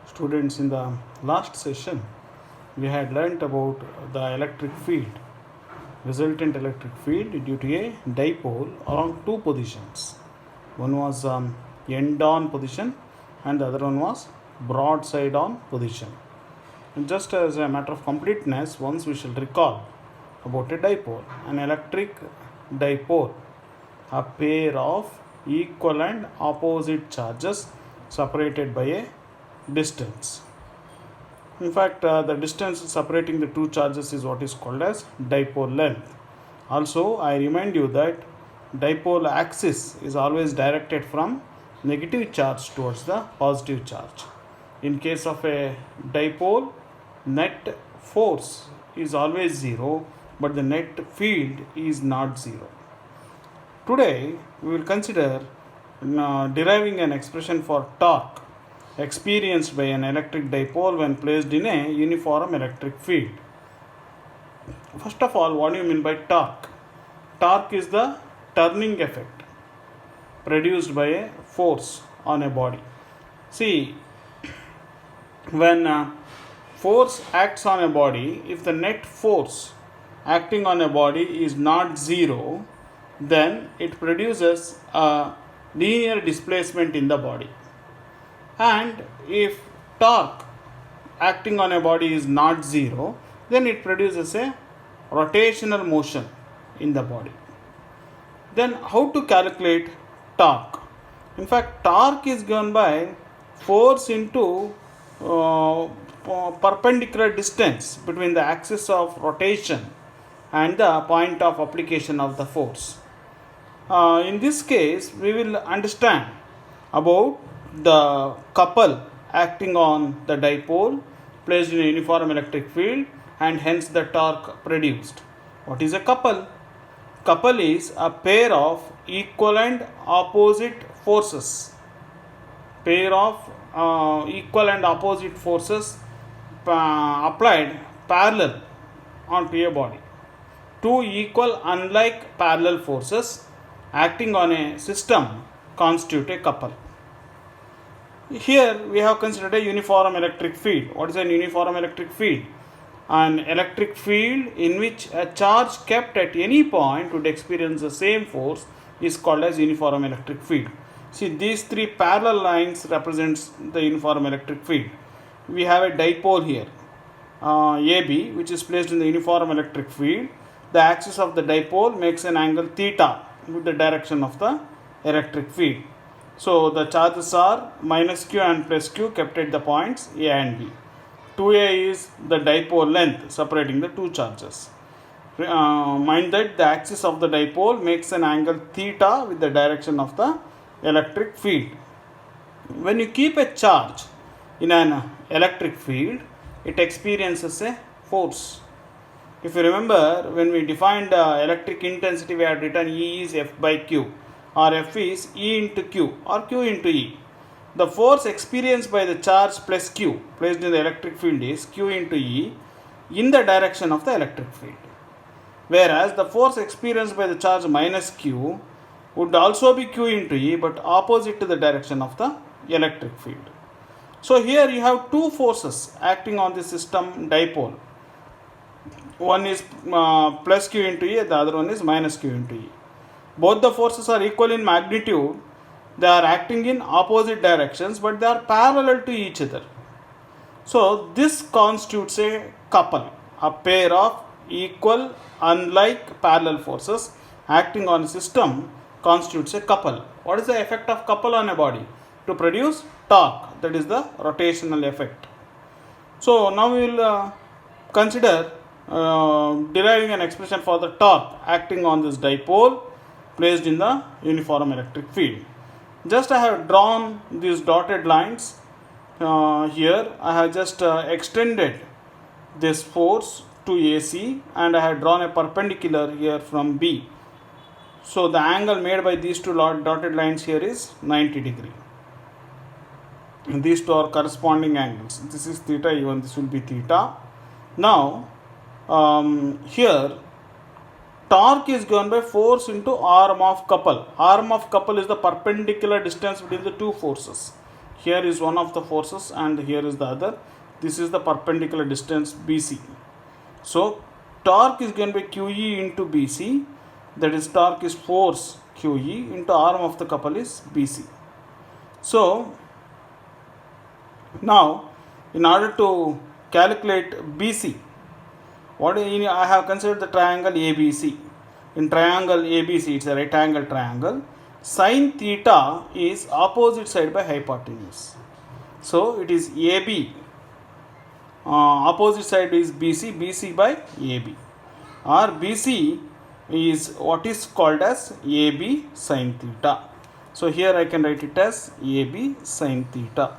Students, in the last session, we had learnt about the electric field, resultant electric field due to a dipole along two positions. One was end on position and the other one was broadside on position. And just as a matter of completeness, once we shall recall about a dipole. An electric dipole, a pair of equal and opposite charges separated by a distance. In fact, the distance separating the two charges is what is called as dipole length. Also, I remind you that dipole axis is always directed from negative charge towards the positive charge. In case of a dipole, net force is always zero, but the net field is not zero. Today, we will consider deriving an expression for torque experienced by an electric dipole when placed in a uniform electric field. First of all, what do you mean by torque? Torque is the turning effect produced by a force on a body. See, when force acts on a body, if the net force acting on a body is not zero, then it produces a linear displacement in the body. And if torque acting on a body is not zero, then it produces a rotational motion in the body. Then how to calculate torque? In fact, torque is given by force into perpendicular distance between the axis of rotation and the point of application of the force. In this case, we will understand about the couple acting on the dipole placed in a uniform electric field and hence the torque produced. What is a couple? Couple is a pair of equal and opposite forces. Pair of equal and opposite forces applied parallel onto a body. Two equal unlike parallel forces acting on a system constitute a couple. Here we have considered a uniform electric field. What is an uniform electric field? An electric field in which a charge kept at any point would experience the same force is called as uniform electric field. See, these three parallel lines represents the uniform electric field. We have a dipole here, AB, which is placed in the uniform electric field. The axis of the dipole makes an angle theta with the direction of the electric field. So the charges are minus q and plus q kept at the points A and B. 2a is the dipole length separating the two charges. Mind that the axis of the dipole makes an angle theta with the direction of the electric field. When you keep a charge in an electric field, it experiences a force. If you remember, when we defined electric intensity, we had written E is F by Q, or F is E into Q, or Q into E. The force experienced by the charge plus Q placed in the electric field is Q into E in the direction of the electric field. Whereas the force experienced by the charge minus Q would also be Q into E, but opposite to the direction of the electric field. So here you have two forces acting on the system dipole. One is plus Q into E, the other one is minus Q into E. Both the forces are equal in magnitude. They are acting in opposite directions, but they are parallel to each other. So this constitutes a couple, a pair of equal unlike parallel forces acting on a system constitutes a couple. What is the effect of couple on a body? To produce torque, that is the rotational effect. So now we will consider deriving an expression for the torque acting on this dipole placed in the uniform electric field. Just I have drawn these dotted lines here. I have just extended this force to AC and I have drawn a perpendicular here from B. So the angle made by these two dotted lines here is 90 degree. And these two are corresponding angles. This is theta, even this will be theta. Now here torque is given by force into arm of couple. Arm of couple is the perpendicular distance between the two forces. here is one of the forces and here is the other. This is the perpendicular distance BC. So torque is going to be QE into BC, that is torque is force QE into arm of the couple is BC. So now in order to calculate BC, I have considered the triangle ABC. In triangle ABC, it's a right angle triangle. Sin theta is opposite side by hypotenuse. So it is AB. Opposite side is BC, BC by AB. Or BC is what is called as AB sin theta. So here I can write it as AB sin theta.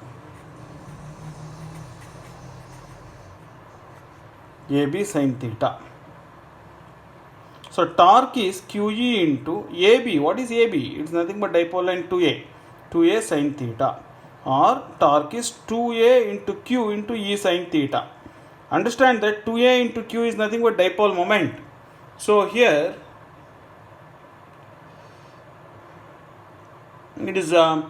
AB sin theta. So torque is QE into AB. What is AB? It is nothing but dipole line 2A. 2A sin theta. Or torque is 2A into Q into E sin theta. Understand that 2A into Q is nothing but dipole moment. So here it is 2A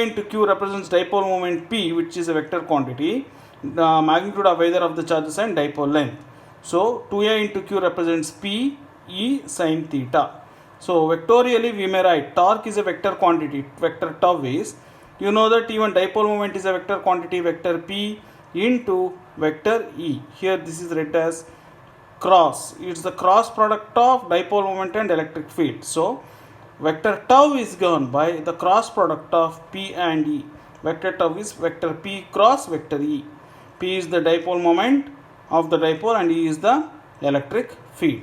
into Q represents dipole moment P, which is a vector quantity, the magnitude of either of the charges and dipole length. So 2A into Q represents P E sin theta. So vectorially we may write torque is a vector quantity, vector tau is. You know that even dipole moment is a vector quantity, vector P into vector E. Here this is written as cross. It's the cross product of dipole moment and electric field. So vector tau is given by the cross product of P and E. Vector tau is vector P cross vector E. P is the dipole moment of the dipole and E is the electric field.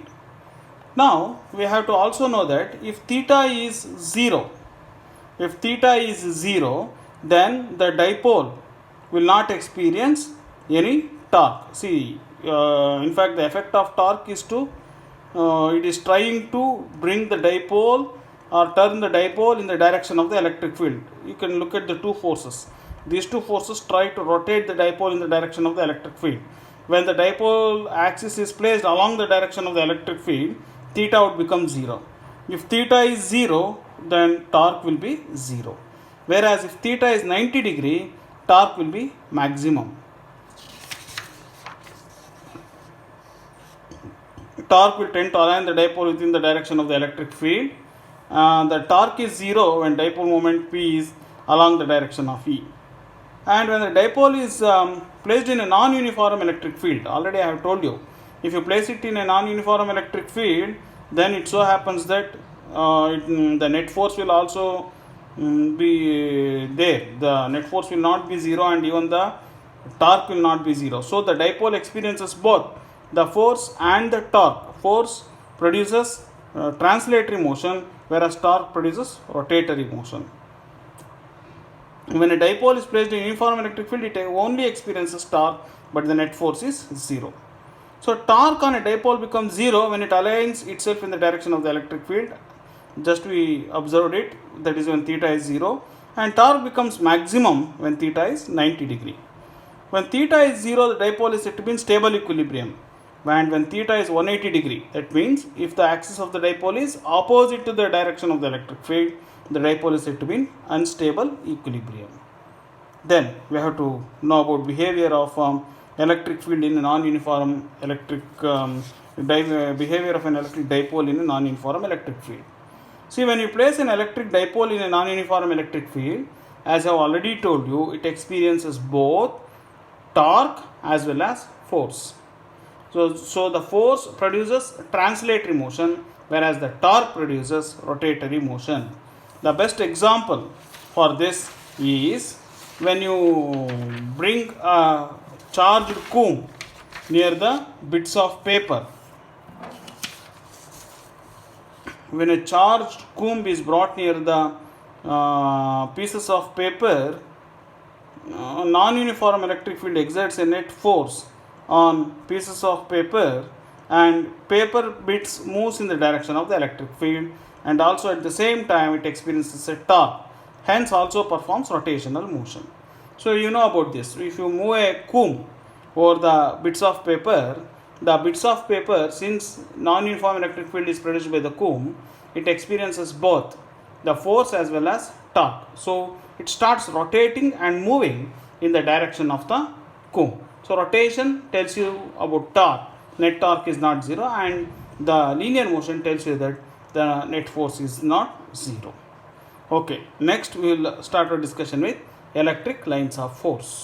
Now we have to also know that if theta is 0, then the dipole will not experience any torque. See, in fact the effect of torque is to, it is trying to bring the dipole or turn the dipole in the direction of the electric field. You can look at the two forces. These two forces try to rotate the dipole in the direction of the electric field. When the dipole axis is placed along the direction of the electric field, theta would become 0. If theta is 0, then torque will be 0. Whereas if theta is 90 degree, torque will be maximum. Torque will tend to align the dipole within the direction of the electric field. The torque is 0 when dipole moment P is along the direction of E. And when the dipole is placed in a non-uniform electric field, already I have told you, if you place it in a non-uniform electric field, then it so happens that the net force will also be there. The net force will not be 0 and even the torque will not be 0. So the dipole experiences both the force and the torque. Force produces translatory motion, whereas torque produces rotatory motion. When a dipole is placed in uniform electric field, it only experiences torque, but the net force is 0. So torque on a dipole becomes 0 when it aligns itself in the direction of the electric field. Just we observed it, that is when theta is 0. And torque becomes maximum when theta is 90 degree. When theta is 0, the dipole is said to be in stable equilibrium. And when theta is 180 degree, that means if the axis of the dipole is opposite to the direction of the electric field, the dipole is said to be in unstable equilibrium. Then we have to know about behavior of electric field in a non-uniform electric behavior of an electric dipole in a non-uniform electric field. See, when you place an electric dipole in a non-uniform electric field, as I have already told you, it experiences both torque as well as force. So the force produces translatory motion, whereas the torque produces rotatory motion. The best example for this is when you bring a charged comb near the bits of paper. When a charged comb is brought near the pieces of paper, non-uniform electric field exerts a net force on pieces of paper, and paper bits moves in the direction of the electric field, and also at the same time it experiences a torque, hence also performs rotational motion. So you know about this. If you move a comb over the bits of paper, since non-uniform electric field is produced by the comb, it experiences both the force as well as torque. So it starts rotating and moving in the direction of the cone. So rotation tells you about torque. Net torque is not zero, and the linear motion tells you that the net force is not zero. Okay, next we will start our discussion with electric lines of force.